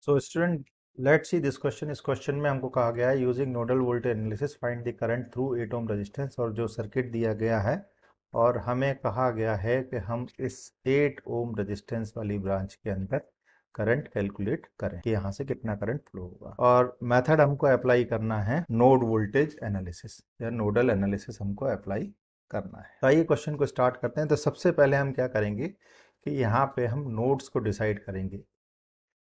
So student let's see this question. इस question में हमको कहा गया है using nodal voltage analysis find the current through 8 ohm resistance, और जो सर्किट दिया गया है और हमें कहा गया है कि हम इस 8 ओम रेजिस्टेंस वाली ब्रांच के अंदर करंट कैलकुलेट करें कि यहाँ से कितना करंट फ्लो होगा, और मेथड हमको अप्लाई करना है नोड वोल्टेज एनालिसिस या नोडल एनालिसिस हमको अप्लाई करना है। तो आइए क्वेश्चन को स्टार्ट करते हैं। तो सबसे पहले हम क्या करेंगे कि यहाँ पे हम नोड्स को डिसाइड करेंगे।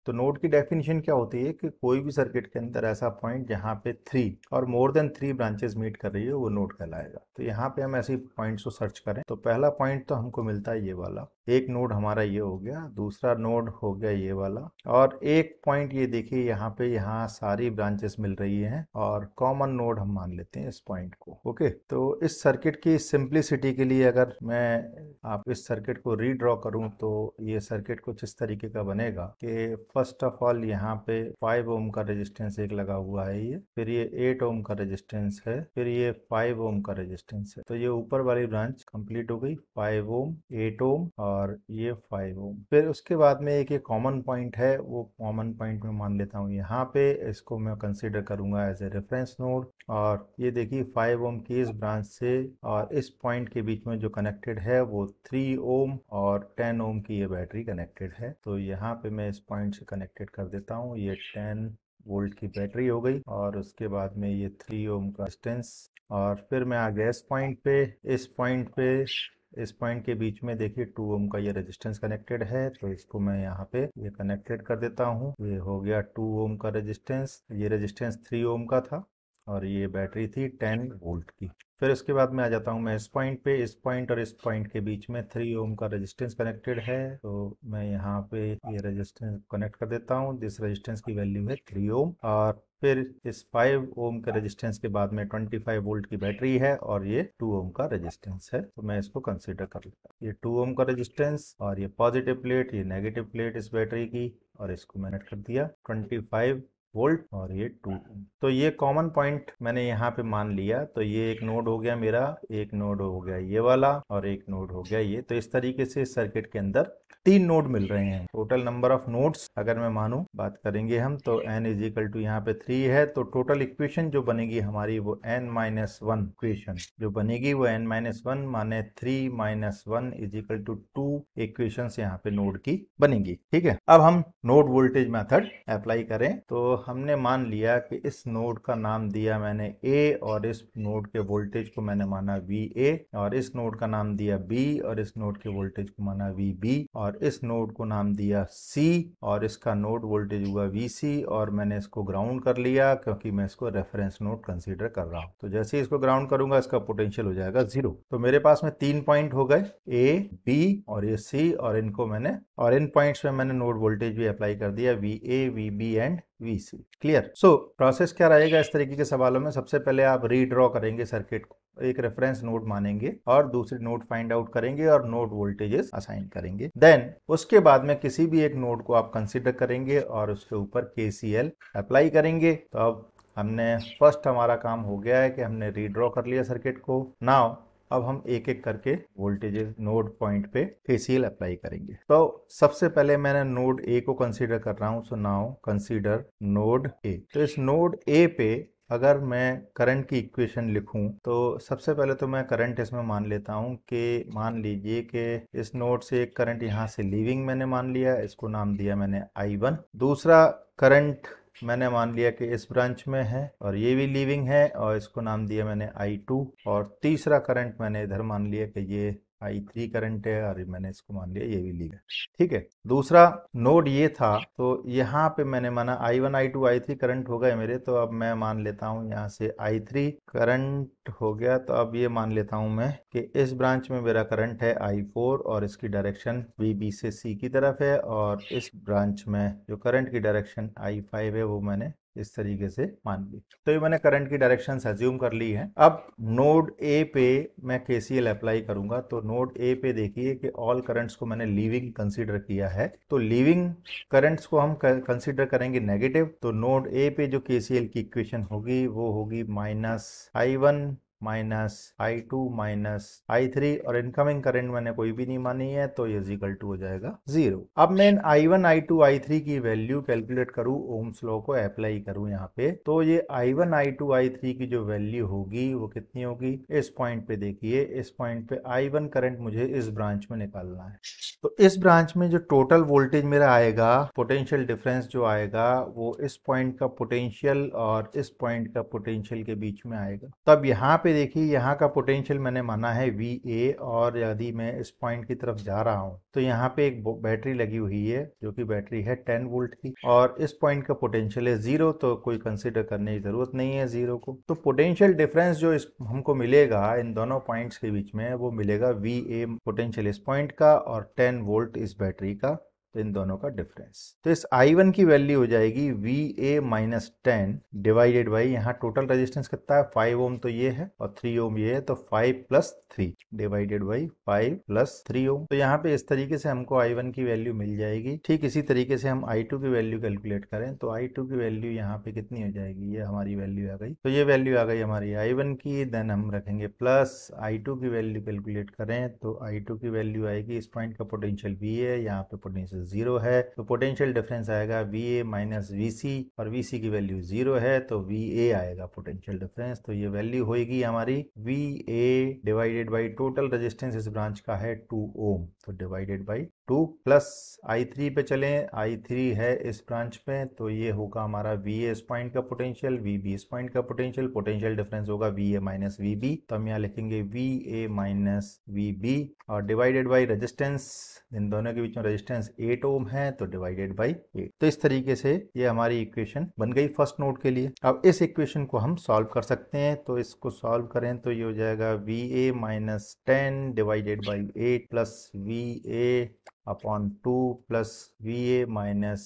तो नोड की डेफिनेशन क्या होती है कि कोई भी सर्किट के अंदर ऐसा पॉइंट जहाँ पे 3 और मोर देन 3 ब्रांचेस मीट कर रही है वो नोड कहलाएगा। तो यहाँ पे हम ऐसे पॉइंट्स को सर्च करें तो पहला पॉइंट तो हमको मिलता है ये वाला, एक नोड हमारा ये हो गया, दूसरा नोड हो गया ये वाला, और एक पॉइंट ये देखिए यहाँ पे, यहाँ सारी ब्रांचेस मिल रही हैं और कॉमन नोड हम मान लेते हैं इस पॉइंट को। ओके, तो इस सर्किट की सिंप्लिसिटी के लिए अगर मैं आप इस सर्किट को रीड्रॉ करूं तो ये सर्किट कुछ इस तरीके का बनेगा कि फर्स्ट ऑफ ऑल यहाँ पे 5 ओम का रेजिस्टेंस एक लगा हुआ है, ये फिर ये 8 ओम का रेजिस्टेंस है, फिर ये 5 ओम का रेजिस्टेंस है। तो ये ऊपर वाली ब्रांच कंप्लीट हो गई, 5 ओम, 8 ओम और ये 5 ओम। फिर उसके बाद में एक ये कॉमन पॉइंट है, वो कॉमन पॉइंट में मान लेता हूँ यहाँ पे, इसको मैं कंसिडर करूंगा एज ए रेफरेंस नोड। और ये देखिए 5 ओम की इस ब्रांच से और इस पॉइंट के बीच में जो कनेक्टेड है वो 3 ओम और 10 ओम की ये बैटरी कनेक्टेड है। तो यहाँ पे मैं इस पॉइंट से कनेक्टेड कर देता हूँ, ये 10 वोल्ट की बैटरी हो गई और उसके बाद में ये 3 ओम का रेजिस्टेंस। और फिर मैं आ गया इस पॉइंट पे, इस पॉइंट के बीच में देखिए 2 ओम का ये रेजिस्टेंस कनेक्टेड है, तो इसको मैं यहाँ पे ये कनेक्टेड कर देता हूँ। ये हो गया 2 ओम का रेजिस्टेंस, ये रेजिस्टेंस 3 ओम का था और ये बैटरी थी 10 वोल्ट की। फिर उसके बाद में आ जाता हूँ मैं इस पॉइंट पे, इस पॉइंट और इस पॉइंट के बीच में 3 ओम का रेजिस्टेंस कनेक्टेड है, तो मैं यहाँ पे ये रेजिस्टेंस कनेक्ट कर देता हूँ। दिस रेजिस्टेंस की वैल्यू है 3 ओम। और फिर इस 5 ओम के रेजिस्टेंस के बाद में 25 वोल्ट की बैटरी है और ये 2 ओम का रेजिस्टेंस है, तो मैं इसको कंसीडर कर लेता हूँ। ये 2 ओम का रेजिस्टेंस और ये पॉजिटिव प्लेट, ये नेगेटिव प्लेट इस बैटरी की, और इसको मैंने कर दिया 25 वोल्ट और ये 2 ओम। तो ये कॉमन पॉइंट मैंने यहाँ पे मान लिया। तो ये एक नोड हो गया मेरा, एक नोड हो गया ये वाला और एक नोड हो गया ये। तो इस तरीके से सर्किट के अंदर 3 नोड मिल रहे हैं। टोटल नंबर ऑफ नोड्स अगर मैं मानूं, बात करेंगे हम, तो n इज इक्वल टू यहाँ पे 3 है, तो टोटल इक्वेशन जो बनेगी हमारी वो n-1 इक्वेशन जो बनेगी वो n-1 माने 3-1 इज इक्वल टू 2 इक्वेशंस यहाँ पे नोड की बनेगी। ठीक है, अब हम नोड वोल्टेज मेथड अप्लाई करें। तो हमने मान लिया कि इस नोड का नाम दिया मैंने A और इस नोड के वोल्टेज को मैंने माना VA, और इस नोड का नाम दिया B और इस नोड के वोल्टेज को माना VB, और इस नोड को नाम दिया C और इसका नोड वोल्टेज हुआ VC, और मैंने इसको ग्राउंड कर लिया क्योंकि मैं इसको रेफरेंस नोड कंसीडर कर रहा हूँ। तो जैसे ही इसको ग्राउंड करूंगा इसका पोटेंशियल हो जाएगा 0। तो मेरे पास में 3 पॉइंट हो गए, A, B और ये C, और इनको मैंने, और इन पॉइंट्स में मैंने नोड वोल्टेज भी अप्लाई कर दिया, VA, VB and VC। Clear? So process क्या रहेगा इस तरीके के सवालों में? सबसे पहले आप रीड्रॉ करेंगे सर्किट को, एक रेफरेंस नोड मानेंगे और दूसरी नोड फाइंड आउट करेंगे और नोड वोल्टेजेस असाइन करेंगे। देन उसके बाद में किसी भी एक नोड को आप कंसीडर करेंगे और उसके ऊपर KCL अप्लाई करेंगे। तो अब हमने फर्स्ट हमारा काम हो गया है कि हमने रीड्रॉ कर लिया सर्किट को। नाउ अब हम एक एक करके वोल्टेजेस नोड पॉइंट पे KCL अप्लाई करेंगे। तो सबसे पहले मैंने नोड A को कंसीडर कर रहा हूं, so now consider node A। तो इस नोड A पे अगर मैं करंट की इक्वेशन लिखूं तो सबसे पहले तो मैं करंट इसमें मान लेता हूं कि, मान लीजिए कि इस नोड से एक करंट यहां से लीविंग मैंने मान लिया, इसको नाम दिया मैंने I1। दूसरा करंट मैंने मान लिया कि इस ब्रांच में है और ये भी लीविंग है और इसको नाम दिया मैंने I2। और तीसरा करंट मैंने इधर मान लिया कि ये I3 करंट है और मैंने इसको मान लिया ये भी लीविंग है। ठीक है, दूसरा नोड ये था, तो यहाँ पे मैंने माना I1, I2, I3 करंट हो गए मेरे। तो अब मैं मान लेता हूँ यहाँ से I3 करंट हो गया। तो अब ये मान लेता हूँ मैं कि इस ब्रांच में मेरा करंट है I4 और इसकी डायरेक्शन VB से C की तरफ है, और इस ब्रांच में जो करंट की डायरेक्शन I5 है वो मैंने इस तरीके से मान ली। तो ये मैंने करंट की डायरेक्शन अज्यूम कर ली है। अब नोड A पे मैं KCL अप्लाई करूंगा। तो नोड A पे देखिए कि ऑल करंट्स को मैंने लीविंग कंसीडर किया है, तो लीविंग करंट्स को हम कंसीडर करेंगे नेगेटिव। तो नोड A पे जो KCL की इक्वेशन होगी वो होगी -I1 minus I2 minus I3 और इनकमिंग करंट मैंने कोई भी नहीं मानी है, तो ये इक्वल टू हो जाएगा 0। अब मैं I1 I2 I3 की वैल्यू कैलकुलेट करूं, ओम्स लॉ को अप्लाई करूं यहाँ पे, तो ये I1 I2 I3 की जो वैल्यू होगी वो कितनी होगी, इस पॉइंट पे देखिए, इस पॉइंट पे I1 करंट मुझे इस ब्रांच में निकालना है। तो इस ब्रांच में जो टोटल वोल्टेज मेरा आएगा, पोटेंशियल डिफरेंस जो आएगा, वो इस पॉइंट का पोटेंशियल और इस पॉइंट का पोटेंशियल के बीच में आएगा। तब यहाँ पे देखिए, यहाँ का पोटेंशियल मैंने माना है VA, और यदि मैं इस पॉइंट की तरफ जा रहा हूँ तो यहाँ पे एक बैटरी लगी हुई है, जो कि बैटरी है 10 वोल्ट की, और इस पॉइंट का पोटेंशियल है 0, तो कोई कंसीडर करने की जरूरत नहीं है 0 को। तो पोटेंशियल डिफरेंस जो इस हमको मिलेगा इन दोनों पॉइंट्स के बीच में, वो मिलेगा VA पोटेंशियल इस पॉइंट का और 10 वोल्ट इस बैटरी का, तो इन दोनों का डिफरेंस। तो इस I1 की वैल्यू हो जाएगी VA माइनस 10 डिवाइडेड बाई, यहाँ टोटल रेजिस्टेंस कितना है 5 ओम, तो ये है, और 3 ओम ये है, तो 5 प्लस 3 डिवाइडेड बाई 5 प्लस 3 ओम। तो यहाँ पे इस तरीके से हमको I1 की वैल्यू मिल जाएगी। ठीक इसी तरीके से हम I2 की वैल्यू कैलकुलेट करें तो I2 की वैल्यू यहाँ पे कितनी हो जाएगी, ये हमारी वैल्यू आ गई। तो ये वैल्यू आ गई हमारी I1 की, देन हम रखेंगे प्लस I2 की वैल्यू कैलकुलेट करें तो I2 की वैल्यू आएगी, इस पॉइंट का पोटेंशियल V है, यहाँ पे पोटेंशियल 0 है, तो पोटेंशियल डिफरेंस आएगा VA माइनस VC, और VC की वैल्यू 0 है, तो VA आएगा पोटेंशियल डिफरेंस। तो ये वैल्यू होगी हमारी VA divided by total resistance इस ब्रांच का है 2 ओम, तो डिवाइडेड बाई 2 प्लस I3 पे चलें, I3 है इस ब्रांच पे, तो ये होगा हमारा VA इस पॉइंट का पोटेंशियल, VB इस पॉइंट का पोटेंशियल, पोटेंशियल डिफरेंस होगा VA माइनस VB, तो हम यहाँ लिखेंगे VA माइनस VB, और डिवाइडेड बाई रेजिस्टेंस, इन दोनों के बीच में रेजिस्टेंस 8 ओम है, तो डिवाइडेड बाई 8। तो इस तरीके से ये हमारी इक्वेशन बन गई फर्स्ट नोड के लिए। अब इस इक्वेशन को हम सॉल्व कर सकते हैं, तो इसको सॉल्व करें तो ये हो जाएगा VA minus 10 divided by 8 plus VA upon 2 plus VA minus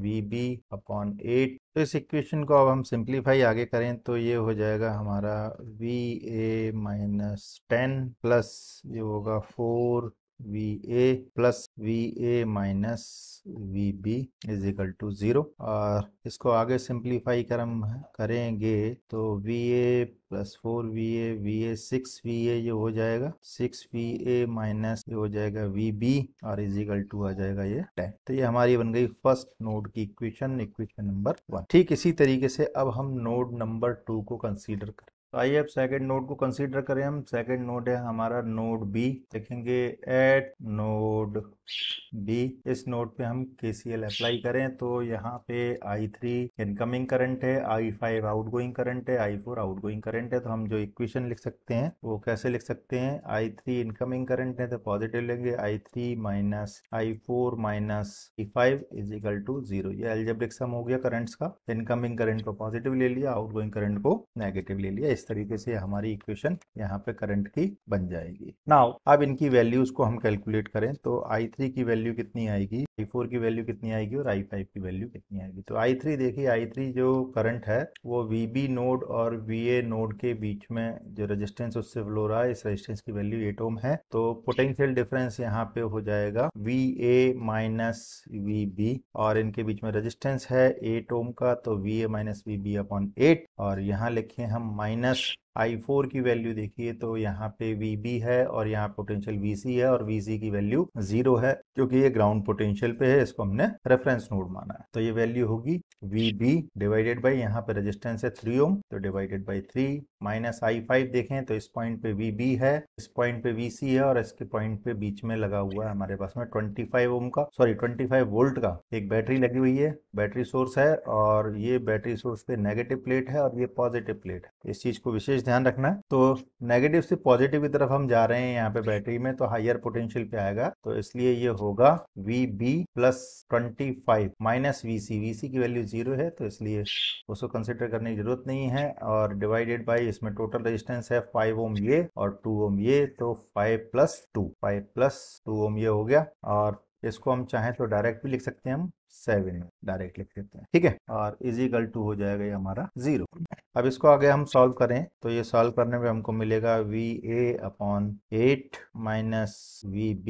VB upon 8। तो इस इक्वेशन को अब हम सिंप्लीफाई आगे करें तो ये हो जाएगा हमारा VA माइनस 10 प्लस ये होगा 4 VA plus VA minus VB is equal to 0, और इसको आगे सिंप्लीफाई करेंगे तो VA plus 4VA, VA 6VA ये हो जाएगा, 6VA माइनस ये हो जाएगा VB, और इज इक्वल टू आ जाएगा ये 10। तो ये हमारी बन गई फर्स्ट नोड की इक्वेशन, इक्वेशन नंबर 1। ठीक इसी तरीके से अब हम नोड नंबर 2 को कंसीडर करें। तो आइए अब सेकंड नोड को कंसीडर करें हम। सेकंड नोड है हमारा नोड बी, देखेंगे एट नोड बी, इस नोड पे हम KCL अप्लाई करें तो यहाँ पे I3 इनकमिंग करंट है, I5 आउटगोइंग करंट है, I4 आउटगोइंग करंट है। तो हम जो इक्वेशन लिख सकते हैं वो कैसे लिख सकते हैं, I3 इनकमिंग करंट है तो पॉजिटिव लेंगे, I3 minus I4 minus I5 is equal to 0। ये अलजेब्रिक सम हो गया करंट्स का, इनकमिंग करंट को पॉजिटिव ले लिया, आउटगोइंग करंट को नेगेटिव ले लिया। इस तरीके से हमारी इक्वेशन यहाँ पे करंट की बन जाएगी। नाउ अब इनकी वैल्यूज को हम कैलकुलेट करें तो I3 की वैल्यू कितनी आएगी, I4 की वैल्यू कितनी आएगी और I5 की वैल्यू कितनी आएगी। तो I3 देखिए, I3 जो करंट है वो VB नोड और VA नोड के बीच में जो रेजिस्टेंस उससे फ्लो रहा है, इस रेजिस्टेंस की वैल्यू 8 ओम है, तो पोटेंशियल डिफरेंस यहाँ पे हो जाएगा VA माइनस VB, और इनके बीच में रेजिस्टेंस है 8 ओम का, तो VA माइनस VB अपॉन 8, और यहाँ लिखे हम माइनस I4 की वैल्यू देखिए तो यहाँ पे VB है और यहाँ पोटेंशियल VC है, और VC की वैल्यू 0 है क्योंकि ये ग्राउंड पोटेंशियल पे है, इसको हमने रेफरेंस नोड माना है। तो ये वैल्यू होगी VB डिवाइडेड बाई, यहाँ पे रेजिस्टेंस है 3 ओम, तो डिवाइडेड बाई 3, माइनस I5 देखें तो इस पॉइंट पे VB है, इस पॉइंट पे VC है, और इसके पॉइंट पे बीच में लगा हुआ है हमारे पास में 25 ओम का, सॉरी 25 वोल्ट का एक बैटरी लगी हुई है, बैटरी सोर्स है, और ये बैटरी सोर्स पे नेगेटिव प्लेट है और ये पॉजिटिव प्लेट है। इस चीज को विशेष ध्यान रखना है। तो नेगेटिव से पॉजिटिव की तरफ हम जा रहे हैं यहाँ पे बैटरी में, तो हायर पोटेंशियल पे आएगा, तो इसलिए ये होगा VB plus 25 minus VC, VC की वैल्यू 0 है तो इसलिए उसको कंसिडर करने की जरूरत नहीं है, और डिवाइडेड बाई इसमें टोटल रेजिस्टेंस है 5 ओम ये और 2 ओम ये, तो 5 प्लस 2 ओम ये हो गया, और इसको हम चाहें तो डायरेक्ट भी लिख सकते हैं, हम 7 में डायरेक्ट लिख सकते हैं, ठीक है, और इज इक्वल टू हो जाएगा ये हमारा 0। अब इसको आगे हम सॉल्व करें तो ये सॉल्व करने में हमको मिलेगा VA upon 8 minus VB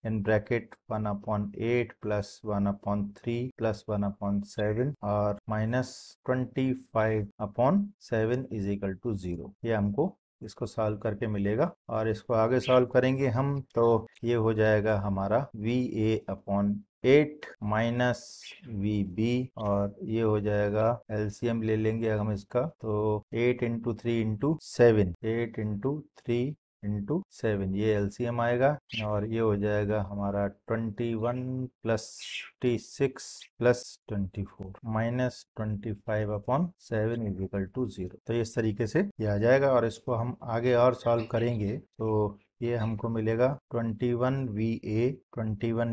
in bracket 1 upon 8 plus 1 upon 3 plus 1 upon 7 और minus 25 upon 7 is equal to 0। ये हमको इसको सॉल्व करके मिलेगा। और इसको आगे सॉल्व करेंगे हम तो ये हो जाएगा हमारा VA/8 माइनस VB, और ये हो जाएगा एलसीएम ले लेंगे हम इसका, तो 8 इंटू 3 इंटू 7, 8 इंटू 3 इंटू 7, ये एलसीएम आएगा। और ये हो जाएगा हमारा 21 plus 36 plus 24 minus 25/7 is equal to 0। तो इस तरीके से ये आ जाएगा। और इसको हम आगे और सॉल्व करेंगे तो ये हमको मिलेगा 21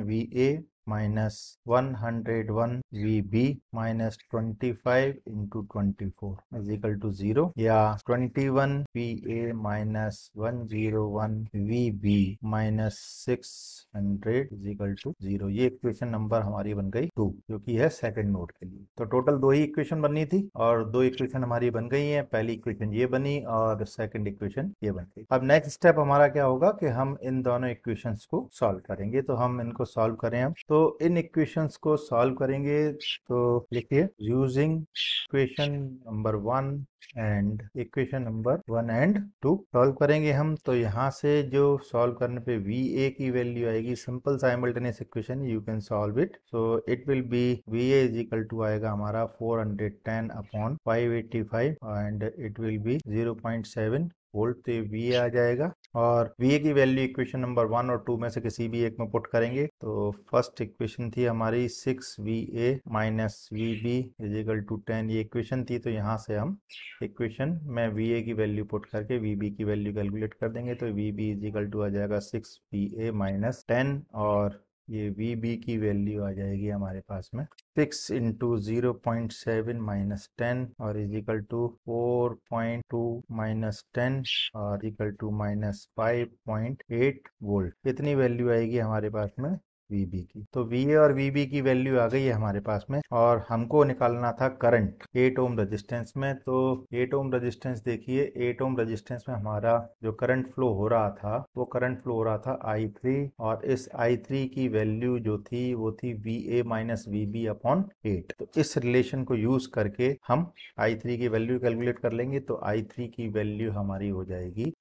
VA minus 101 VB minus 25 into 24 is equal to 0, या 21 VA minus 101 VB minus 600 is equal to 0। ये इक्वेशन नंबर हमारी बन गई 2, जो कि है सेकंड नोड के लिए। तो टोटल 2 ही इक्वेशन बननी थी और 2 इक्वेशन हमारी बन गई है। पहली इक्वेशन ये बनी और सेकंड इक्वेशन ये बन गई। अब नेक्स्ट स्टेप हमारा क्या होगा कि हम इन दोनों इक्वेशंस को सॉल्व करेंगे। तो हम इनको सॉल्व करें हम, तो इन इक्वेशंस को सॉल्व करेंगे। तो लिखिए using equation number 1 and equation number 1 and 2 solve करेंगे हम। तो यहाँ से जो सॉल्व करने पे VA की वैल्यू आएगी, simple simultaneous equation, you can solve it. So it will be VA is equal to आएगा हमारा 410/585 and it will be 0.7 volt. तो VA आ जाएगा। और VA की वैल्यू इक्वेशन नंबर 1 और 2 में से किसी भी एक में पुट करेंगे। तो फर्स्ट इक्वेशन थी हमारी 6VA minus VB is equal to 10, ये इक्वेशन थी। तो यहाँ से हम इक्वेशन में VA की वैल्यू पुट करके VB की वैल्यू कैलकुलेट कर देंगे। तो VB इज इक्वल टू आ जाएगा 6VA माइनस 10, और ये VB की वैल्यू आ जाएगी हमारे पास में 6 इंटू 0.7 माइनस 10 और इज इक्वल टू 4.2 माइनस 10 और इक्वल टू माइनस 5.8 वोल्ट। इतनी वैल्यू आएगी हमारे पास में VB की। तो VA और VB की वैल्यू आ गई है हमारे पास में, और हमको निकालना था करंट 8 ओम रेजिस्टेंस में। तो 8 ओम रेजिस्टेंस देखिए, 8 ओम रेजिस्टेंस में हमारा जो करंट फ्लो हो रहा था वो करंट फ्लो हो रहा था I3, और इस I3 की वैल्यू जो थी वो थी VA माइनस VB/8। तो इस रिलेशन को यूज करके हम I3 की वैल्यू कैलकुलेट कर लेंगे। तो I3 की वैल्यू हमारी हो जाएगी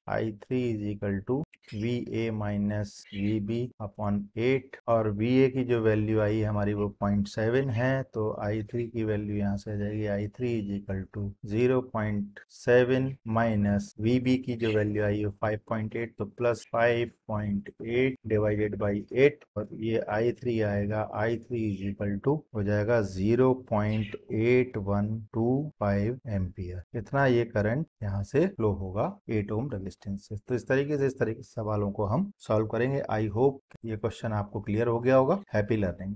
I3 is equal to VA minus VB/8, और VA की जो वैल्यू आई हमारी वो 0.7 है। तो I3 की वैल्यू यहाँ से आ जाएगी I3 is equal to 0.7 minus VB की जो वैल्यू आई वो 5.8, तो प्लस 5.8 डिवाइडेड बाई 8, और ये I3 आएगा, I3 इज इक्वल टू हो जाएगा 0.8125 एम्पियर। इतना ये करंट यहाँ से फ्लो होगा 8 ओम रेजिस्टेंस से। तो इस तरीके से सवालों को हम सॉल्व करेंगे। आई होप ये क्वेश्चन आपको क्लियर हो गया होगा। Happy learning.